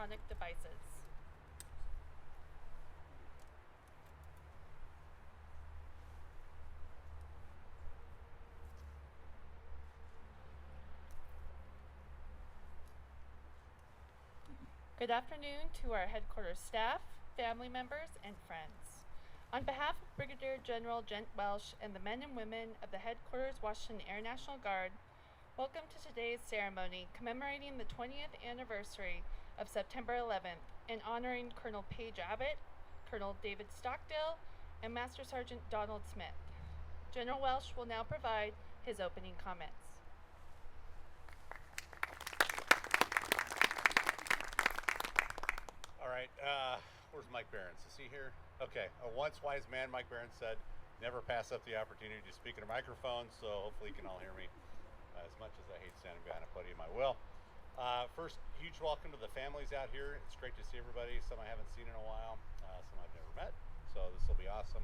electronic devices. Good afternoon to our headquarters staff, family members, and friends. On behalf of Brigadier General Gent Welsh and the men and women of the Headquarters Washington Air National Guard, welcome to today's ceremony commemorating the 20th anniversary of September 11th and honoring Colonel Paige Abbott, Colonel David Stockdale, and Master Sergeant Donald Smith. General Welsh will now provide his opening comments. All right, where's Mike Behrens? Is he here? Okay, a once wise man, Mike Behrens, said, never pass up the opportunity to speak in a microphone, so hopefully you can all hear me. As much as I hate standing behind a podium, I will. First, huge welcome to the families out here. It's great to see everybody. Some I haven't seen in a while, some I've never met, so this will be awesome.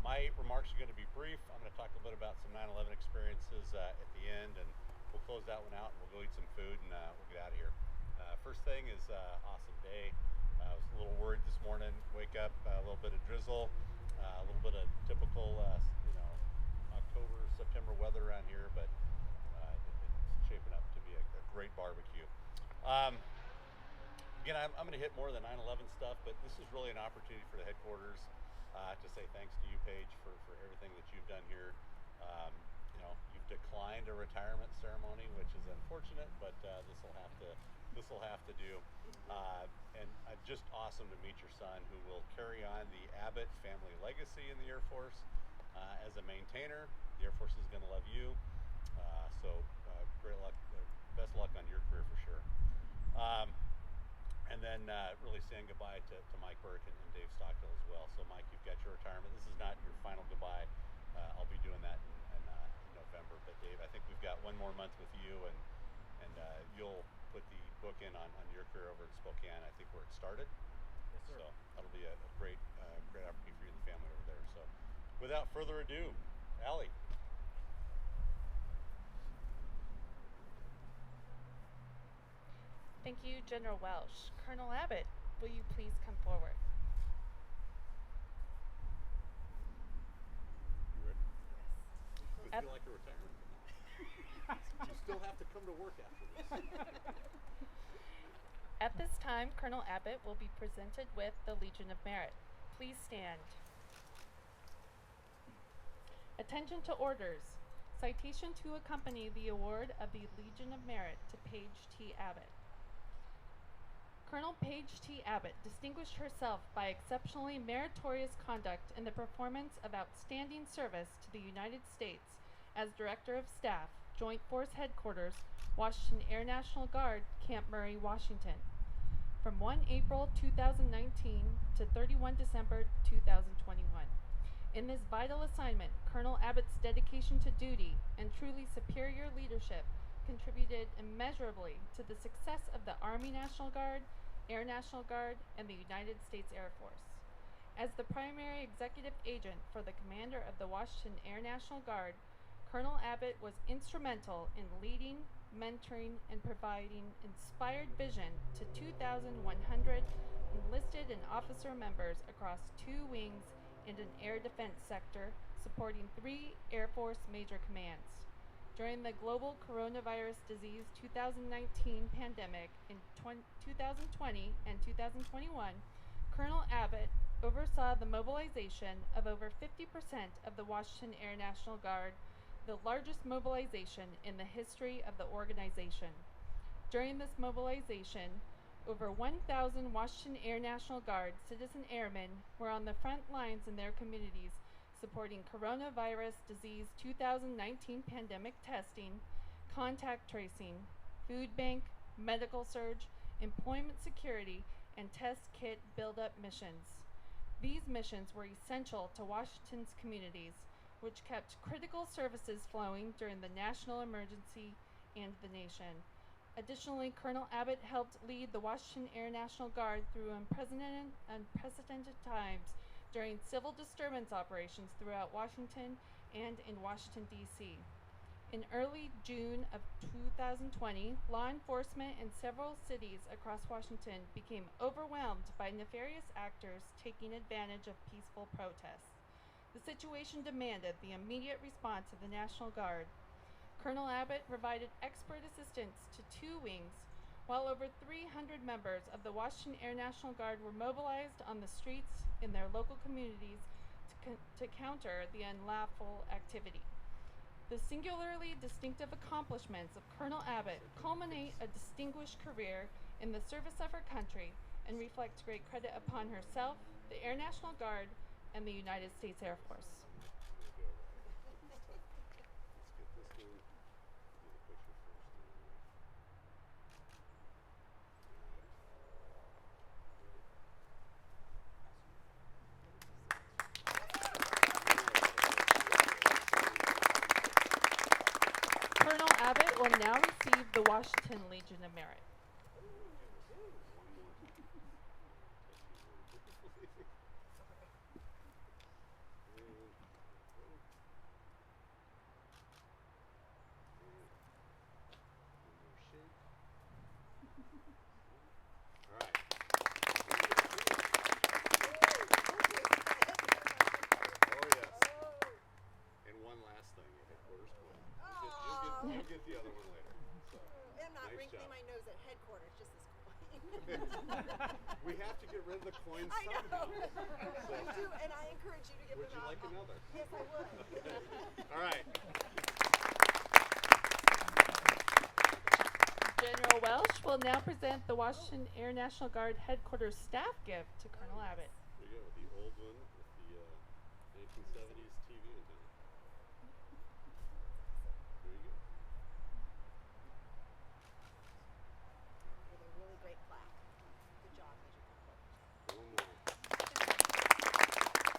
My remarks are going to be brief. I'm going to talk a little bit about some 9/11 experiences at the end, and we'll close that one out, and we'll go eat some food, and we'll get out of here. First thing is awesome day. I was a little worried this morning. Wake up, a little bit of drizzle, a little bit of typical, October, September weather around here, but it's shaping up to be a great barbecue. Again, I'm going to hit more of the 9/11 stuff, but this is really an opportunity for the headquarters to say thanks to you, Paige, for everything that you've done here. You've declined a retirement ceremony, which is unfortunate, but this will have to do. And just awesome to meet your son, who will carry on the Abbott family legacy in the Air Force as a maintainer. The Air Force is going to love you. So great luck, best luck on your career for sure. And then really saying goodbye to Mike Burke and Dave Stockdale as well. So Mike, you've got your retirement. This is not your final goodbye. I'll be doing that in November. But Dave, I think we've got one more month with you, and you'll put the book in on your career over at Spokane, I think, where it started. Yes, sir. So that'll be a great opportunity for you and the family over there. So without further ado, Allie. Thank you, General Welsh. Colonel Abbott, will you please come forward? You ready? Yes. Does it feel like a retirement? You still have to come to work after this. At this time, Colonel Abbott will be presented with the Legion of Merit. Please stand. Attention to orders. Citation to accompany the award of the Legion of Merit to Paige T. Abbott. Colonel Paige T. Abbott distinguished herself by exceptionally meritorious conduct in the performance of outstanding service to the United States as Director of Staff, Joint Force Headquarters, Washington Air National Guard, Camp Murray, Washington, from 1 April 2019 to 31 December 2021. In this vital assignment, Colonel Abbott's dedication to duty and truly superior leadership contributed immeasurably to the success of the Army National Guard, Air National Guard, and the United States Air Force. As the primary executive agent for the commander of the Washington Air National Guard, Colonel Abbott was instrumental in leading, mentoring, and providing inspired vision to 2,100 enlisted and officer members across 2 wings and an air defense sector, supporting 3 Air Force major commands. During the global coronavirus disease 2019 pandemic in 2020 and 2021, Colonel Abbott oversaw the mobilization of over 50% of the Washington Air National Guard, the largest mobilization in the history of the organization. During this mobilization, over 1,000 Washington Air National Guard citizen airmen were on the front lines in their communities, supporting coronavirus disease 2019 pandemic testing, contact tracing, food bank, medical surge, employment security, and test kit buildup missions. These missions were essential to Washington's communities, which kept critical services flowing during the national emergency and the nation. Additionally, Colonel Abbott helped lead the Washington Air National Guard through unprecedented times during civil disturbance operations throughout Washington and in Washington, D.C. In early June of 2020, law enforcement in several cities across Washington became overwhelmed by nefarious actors taking advantage of peaceful protests. The situation demanded the immediate response of the National Guard. Colonel Abbott provided expert assistance to two wings, while over 300 members of the Washington Air National Guard were mobilized on the streets in their local communities to counter the unlawful activity. The singularly distinctive accomplishments of Colonel Abbott culminate a distinguished career in the service of her country and reflect great credit upon herself, the Air National Guard, and the United States Air Force. Colonel Abbott will now receive the Washington Legion of Merit. You'll get the other one later. So, I'm not nice wrinkling job. my nose at headquarters just as cool. We have to get rid of the coins I know. somehow. I do, and I encourage you to get Would them you out. like another? Yes, I would. All right. General Welsh will now present the Washington Air National Guard Headquarters staff gift to Colonel Abbott. There you go, the old one with the 1970s TV antenna. There you go. With a really great plaque. Good job, Major Cooper. One more.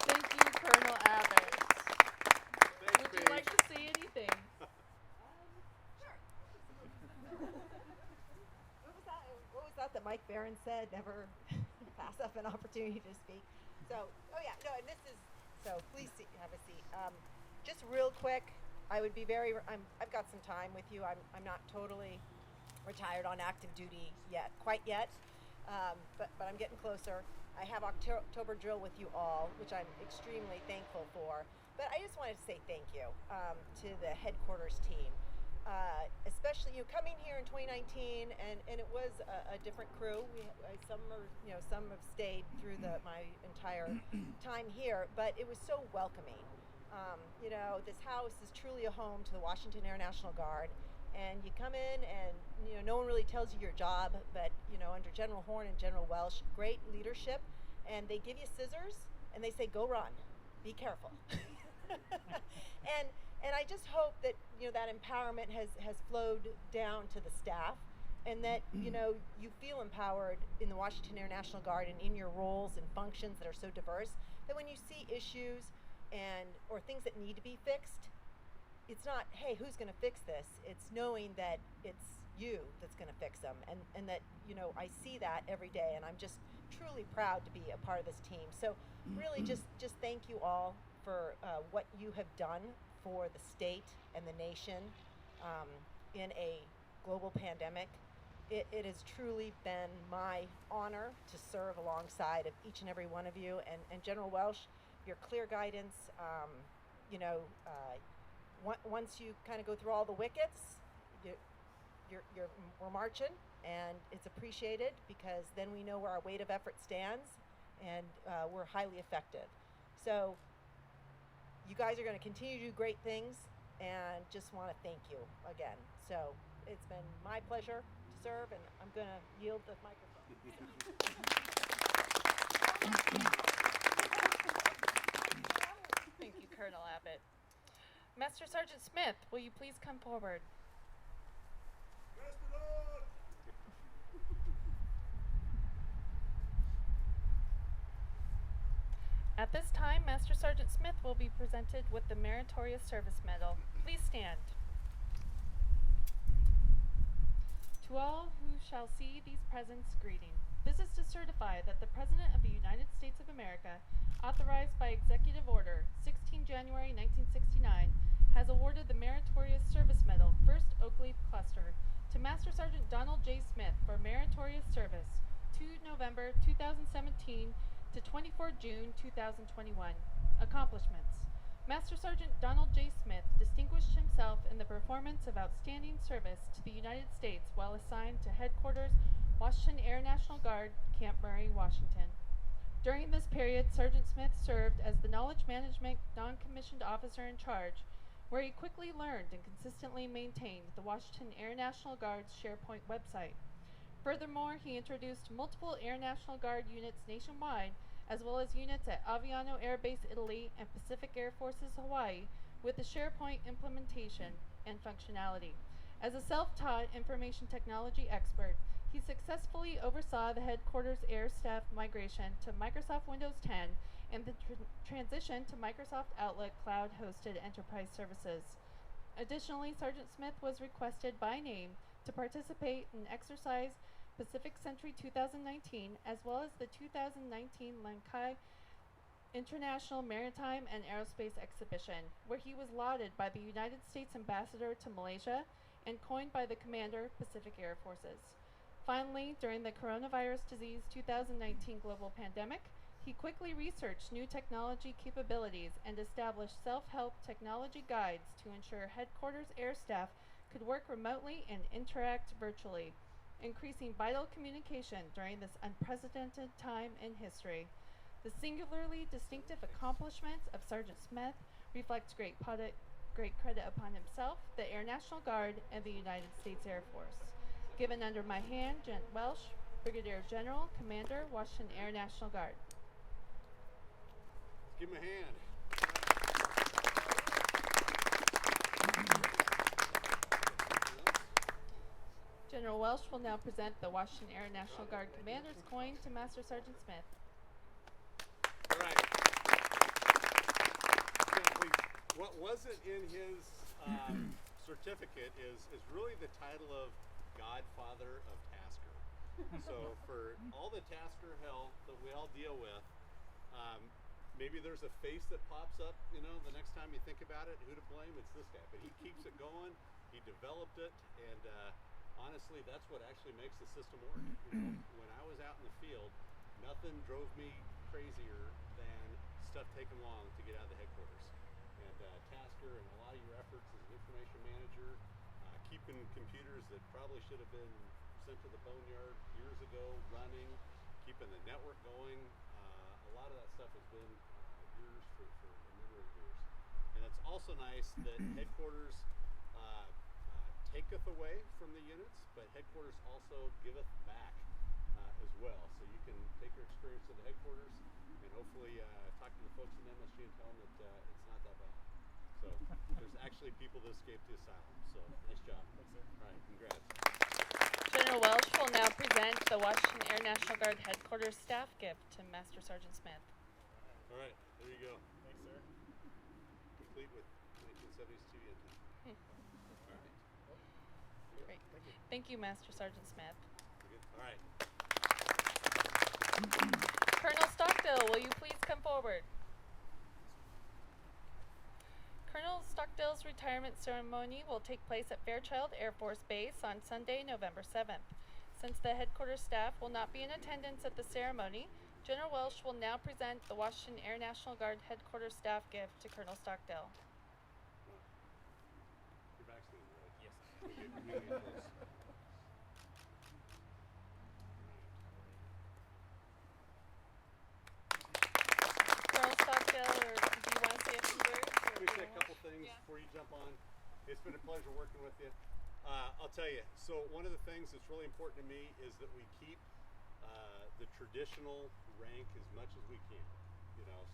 Thank you, Colonel Abbott. Thanks, Would you Paige. like to say anything? Sure. What was that Mike Barron said? Never pass up an opportunity to speak. So, oh yeah, no, and this is, so please have a seat. Just real quick, I would be I've got some time with you. I'm not totally retired on active duty yet, quite yet, but I'm getting closer. I have October drill with you all, which I'm extremely thankful for. But I just wanted to say thank you to the headquarters team. Especially coming here in 2019, and it was a different crew. Some have stayed through my entire time here, but it was so welcoming. This house is truly a home to the Washington Air National Guard, and you come in and no one really tells you your job, but under General Horn and General Welsh, great leadership, and they give you scissors and they say go run, be careful. And I just hope that that empowerment has flowed down to the staff, and that you feel empowered in the Washington Air National Guard and in your roles and functions that are so diverse, that when you see issues or things that need to be fixed, it's not, hey, who's going to fix this? It's knowing that it's you that's going to fix them, and that I see that every day, and I'm just truly proud to be a part of this team. So really just thank you all for what you have done for the state and the nation in a global pandemic. It has truly been my honor to serve alongside of each and every one of you, and General Welsh, your clear guidance. Once you kind of go through all the wickets, we're marching, and it's appreciated, because then we know where our weight of effort stands, and we're highly effective. So you guys are going to continue to do great things, and just want to thank you again. So it's been my pleasure to serve, and I'm going to yield the microphone. Thank you, Colonel Abbott. Master Sergeant Smith, will you please come forward? At this time, Master Sergeant Smith will be presented with the Meritorious Service Medal. Please stand. To all who shall see these presents, greeting. This is to certify that the President of the United States of America, authorized by Executive Order 16 January 1969, has awarded the Meritorious Service Medal, 1st Oak Leaf Cluster, to Master Sergeant Donald J. Smith for meritorious service, 2 November 2017 to 24 June 2021. Accomplishments. Master Sergeant Donald J. Smith distinguished himself in the performance of outstanding service to the United States while assigned to Headquarters, Washington Air National Guard, Camp Murray, Washington. During this period, Sergeant Smith served as the Knowledge Management Non-Commissioned Officer in charge, where he quickly learned and consistently maintained the Washington Air National Guard's SharePoint website. Furthermore, he introduced multiple Air National Guard units nationwide, as well as units at Aviano Air Base, Italy, and Pacific Air Forces, Hawaii, with the SharePoint implementation and functionality. As a self-taught information technology expert, he successfully oversaw the headquarters air staff migration to Microsoft Windows 10 and the transition to Microsoft Outlook cloud-hosted enterprise services. Additionally, Sergeant Smith was requested by name to participate in Exercise Pacific Century 2019, as well as the 2019 Lankai International Maritime and Aerospace Exhibition, where he was lauded by the United States Ambassador to Malaysia and coined by the Commander, Pacific Air Forces. Finally, during the coronavirus disease 2019 global pandemic, he quickly researched new technology capabilities and established self-help technology guides to ensure headquarters air staff could work remotely and interact virtually, increasing vital communication during this unprecedented time in history. The singularly distinctive accomplishments of Sergeant Smith reflects great credit upon himself, the Air National Guard, and the United States Air Force. Given under my hand, Gent Welsh, Brigadier General, Commander, Washington Air National Guard. Let's give him a hand. General Welsh will now present the Washington Air National Guard Commander's coin to Master Sergeant Smith. All right. What wasn't in his certificate is really the title of Godfather of Tasker. So for all the Tasker hell that we all deal with, maybe there's a face that pops up, the next time you think about it, who to blame, it's this guy. But he keeps it going, he developed it, and honestly, that's what actually makes the system work. When I was out in the field, nothing drove me crazier than stuff taking long to get out of the headquarters. And Tasker and a lot of your efforts as an information manager, keeping computers that probably should have been sent to the boneyard years ago running, keeping the network going, a lot of that stuff has been yours for a number of years. And it's also nice that headquarters taketh away from the units, but headquarters also giveth back as well. So you can take your experience to the headquarters and hopefully talk to the folks in MSG and tell them that it's not that bad. So there's actually people that escaped the asylum. So nice job. Thanks, sir. All right, congrats. General Welsh will now present the Washington Air National Guard Headquarters staff gift to Master Sergeant Smith. All right, there you go. Thanks, sir. Complete with 1970s TV antenna. All right. Great. Thank you, Master Sergeant Smith. All right. Colonel Stockdale, will you please come forward? Colonel Stockdale's retirement ceremony will take place at Fairchild Air Force Base on Sunday, November 7th. Since the headquarters staff will not be in attendance at the ceremony, General Welsh will now present the Washington Air National Guard headquarters staff gift to Colonel Stockdale. You're vaccinated, right? Yes. We'll get close. Colonel Stockdale, or do you want to say a few words? Let me say a couple things before you jump on. It's been a pleasure working with you. I'll tell you, so one of the things that's really important to me is that we keep the traditional rank as much as we can.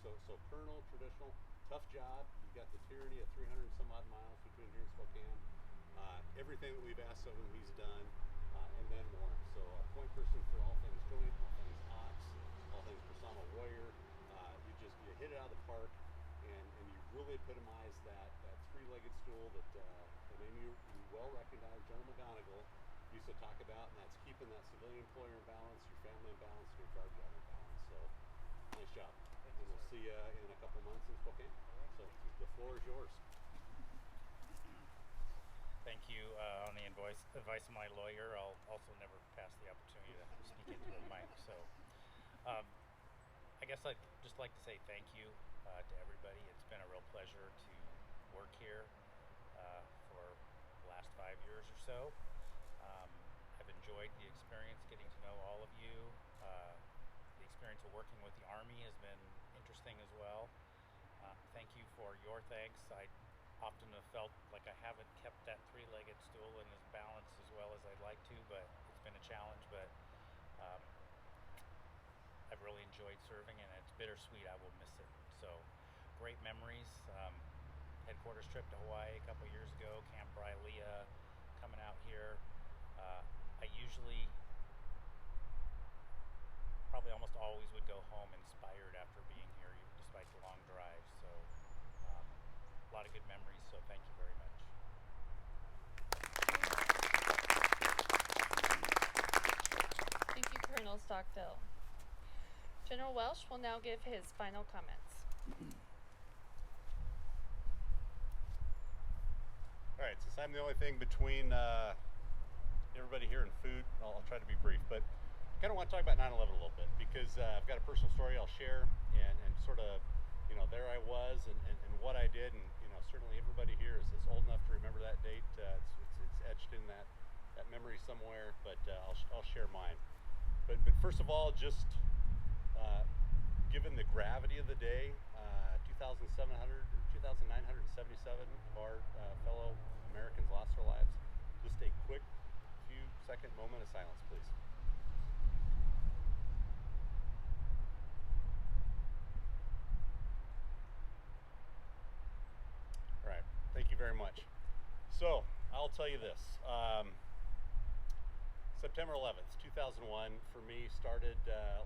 So colonel, traditional, tough job. You've got the tyranny of 300 and some odd miles between here and Spokane. Everything that we've asked of him, he's done, and then more. So a point person for all things joint, all things ops, all things persona warrior. You hit it out of the park, and you really epitomize that three-legged stool that the name you well recognize, General McGonigal, used to talk about, and that's keeping that civilian employer in balance, your family in balance. Nice job. And we'll see you in a couple months in Spokane. So the floor is yours. Thank you. On the advice of my lawyer, I'll also never pass the opportunity to speak into the mic. So I guess I'd just like to say thank you to everybody. It's been a real pleasure to work here for the last 5 years or so. I've enjoyed the experience getting to know all of you. The experience of working with the Army has been interesting as well. Thank you for your thanks. I often have felt like I haven't kept that three-legged stool in its balance as well as I'd like to, but it's been a challenge. But I've really enjoyed serving, and it's bittersweet. I will miss it. So great memories. Headquarters trip to Hawaii a couple years ago, Camp Brylea, coming out here. I usually, probably almost always would go home inspired after being here, despite the long drive. So a lot of good memories, so thank you very much. Thank you, Colonel Stockdale. General Welsh will now give his final comments. All right, since I'm the only thing between everybody here and food, I'll try to be brief, but I kind of want to talk about 9/11 a little bit because I've got a personal story I'll share and sort of, there I was and what I did, and certainly everybody here is old enough to remember that date. It's etched in that memory somewhere, but I'll share mine. But first of all, just given the gravity of the day, 2,700 or 2,977 of our fellow Americans lost their lives. Just a quick few-second moment of silence, please. All right, thank you very much. So, I'll tell you this. September 11th, 2001, for me, started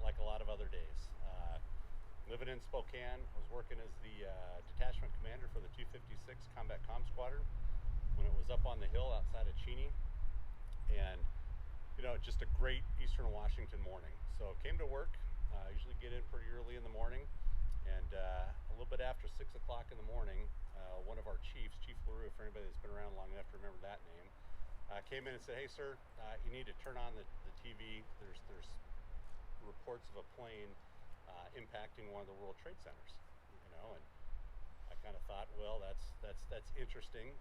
like a lot of other days. Living in Spokane, I was working as the detachment commander for the 256 Combat Comm Squadron when it was up on the hill outside of Cheney. And, just a great Eastern Washington morning. So came to work, usually get in pretty early in the morning. And a little bit after 6 o'clock in the morning, one of our chiefs, Chief LaRue, for anybody that's been around long enough to remember that name, came in and said, "Hey, sir, you need to turn on the TV. There's reports of a plane impacting one of the World Trade Centers." And I kind of thought, well, that's interesting.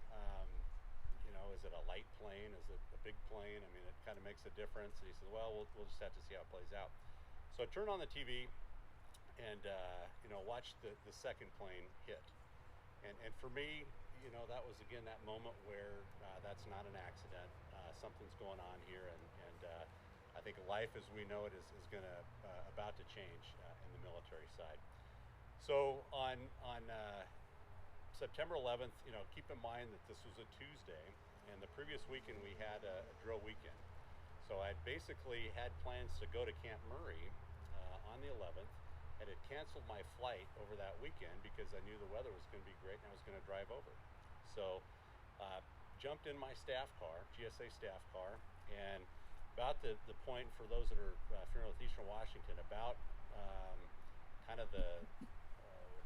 Is it a light plane? Is it a big plane? I mean, it kind of makes a difference. And he said, well, we'll just have to see how it plays out. So I turned on the TV and watched the second plane hit. And for me, that was again that moment where that's not an accident. Something's going on here, and I think life as we know it is gonna about to change in the military side. So on September 11th, keep in mind that this was a Tuesday, and the previous weekend we had a drill weekend. So I basically had plans to go to Camp Murray on the 11th, and had canceled my flight over that weekend because I knew the weather was going to be great and I was going to drive over. So jumped in my staff car, GSA staff car, and about the point, for those that are familiar with Eastern Washington, about kind of the,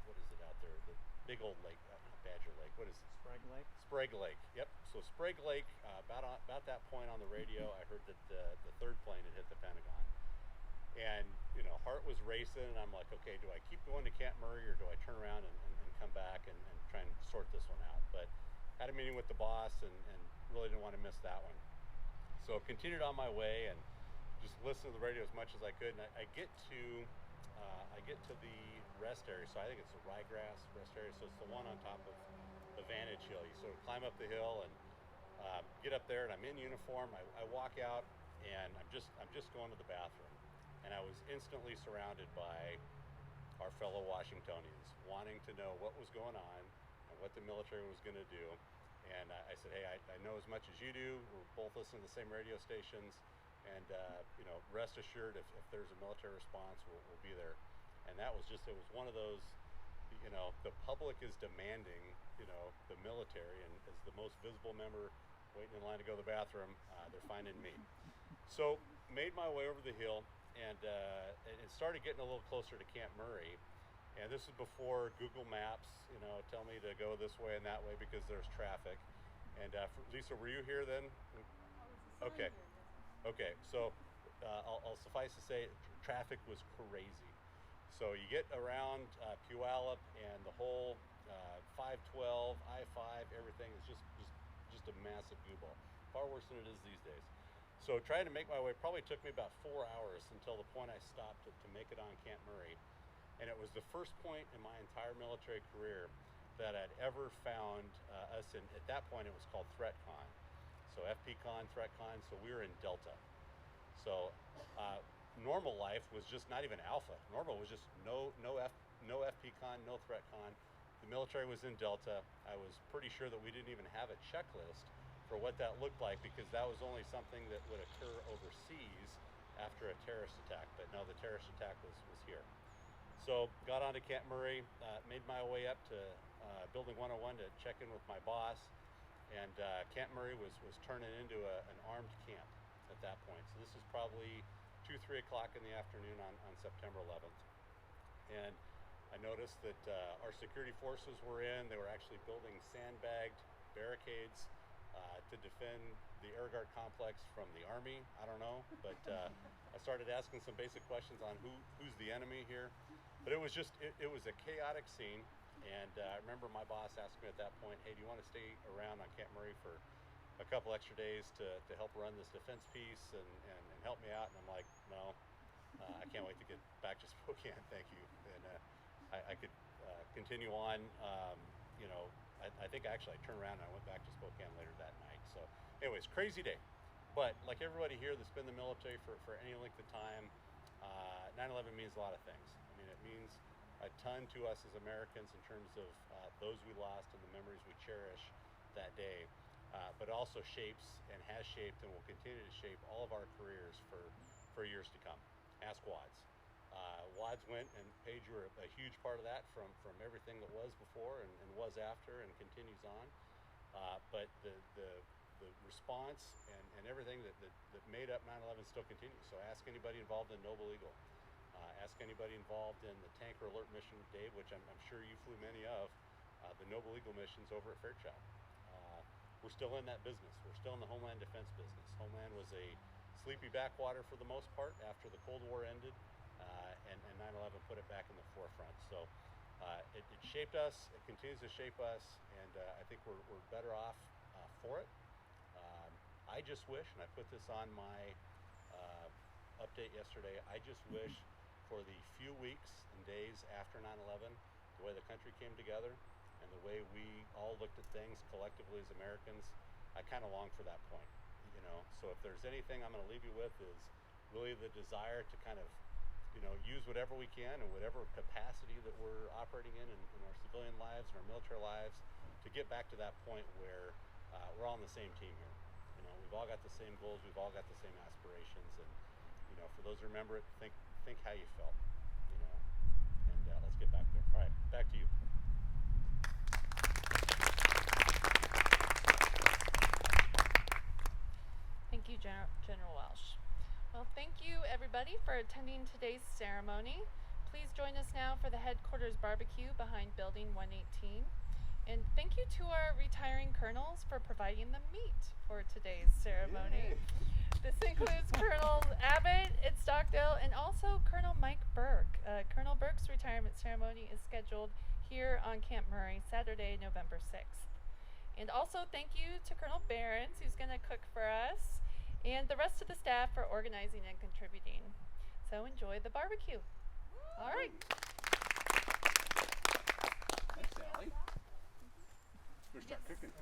what is it out there, the big old lake, not Badger Lake, what is it? Sprague Lake? Sprague Lake, yep. So Sprague Lake, about that point on the radio, I heard that the third plane had hit the Pentagon. And, heart was racing, and I'm like, okay, do I keep going to Camp Murray, or do I turn around and come back and try and sort this one out? But had a meeting with the boss and really didn't want to miss that one. So continued on my way and just listened to the radio as much as I could. And I get to the rest area. So I think it's the ryegrass rest area. So it's the one on top of the Vantage Hill. You sort of climb up the hill and get up there, and I'm in uniform. I walk out, and I'm just going to the bathroom. And I was instantly surrounded by our fellow Washingtonians wanting to know what was going on and what the military was going to do. And I said, hey, I know as much as you do. We're both listening to the same radio stations. And, rest assured, if there's a military response, we'll be there. And that was it was one of those, the public is demanding, the military. And as the most visible member waiting in line to go to the bathroom, they're finding me. So made my way over the hill. And started getting a little closer to Camp Murray. And this is before Google Maps, tell me to go this way and that way because there's traffic. And Lisa, were you here then? Okay. Okay. So I'll suffice to say, traffic was crazy. So you get around Puyallup and the whole 512, I-5, everything is just a massive gooball. Far worse than it is these days. So trying to make my way probably took me about 4 hours until the point I stopped to make it on Camp Murray. And it was the first point in my entire military career that I'd ever found us in. At that point, it was called ThreatCon. So FPCon, ThreatCon, so we were in Delta. So normal life was just not even Alpha. Normal was just no FPCon, no ThreatCon. The military was in Delta. I was pretty sure that we didn't even have a checklist for what that looked like because that was only something that would occur overseas after a terrorist attack. But no, the terrorist attack was here. So got onto Camp Murray, made my way up to Building 101 to check in with my boss, and Camp Murray was turning into an armed camp at that point. So this is probably 2-3 o'clock in the afternoon on September 11th. And I noticed that our security forces were in. They were actually building sandbagged barricades to defend the Air Guard complex from the Army. I don't know, but I started asking some basic questions on who's the enemy here. But it was a chaotic scene. And I remember my boss asked me at that point, hey, do you want to stay around on Camp Murray for a couple extra days to help run this defense piece and help me out? And I'm like, no, I can't wait to get back to Spokane, thank you. And I could continue on. I think actually I turned around and I went back to Spokane later that night. So anyways, crazy day. But like everybody here that's been in the military for any length of time, 9/11 means a lot of things. I mean, it means a ton to us as Americans in terms of those we lost and the memories we cherish that day, but also shapes and has shaped and will continue to shape all of our careers for years to come. Ask Wads. Wads went, and Paige, you were a huge part of that from everything that was before and was after and continues on. But the response and everything that made up 9/11 still continues. So ask anybody involved in Noble Eagle. Ask anybody involved in the Tanker Alert mission with Dave, which I'm sure you flew many of, the Noble Eagle missions over at Fairchild. We're still in that business. We're still in the Homeland Defense business. Homeland was a sleepy backwater for the most part after the Cold War ended, and 9/11 put it back in the forefront. So it shaped us, it continues to shape us, and I think we're better off for it. I just wish, and I put this on my update yesterday, I just wish for the few weeks and days after 9/11, the way the country came together and the way we all looked at things collectively as Americans, I kind of long for that point, So if there's anything I'm going to leave you with is really the desire to kind of, use whatever we can in whatever capacity that we're operating in our civilian lives and our military lives to get back to that point where we're all on the same team here. We've all got the same goals, we've all got the same aspirations, and for those who remember it, think how you felt, and let's get back there. All right, back to you. Thank you, General Welsh. Well, thank you everybody for attending today's ceremony. Please join us now for the headquarters barbecue behind Building 118. And thank you to our retiring colonels for providing the meat for today's ceremony. This includes Colonel Abbott at Stockdale and also Colonel Mike Burke. Colonel Burke's retirement ceremony is scheduled here on Camp Murray, Saturday, November 6th. And also thank you to Colonel Behrens, who's going to cook for us, and the rest of the staff for organizing and contributing. So enjoy the barbecue. All right. Thanks, Sally. We're start cooking.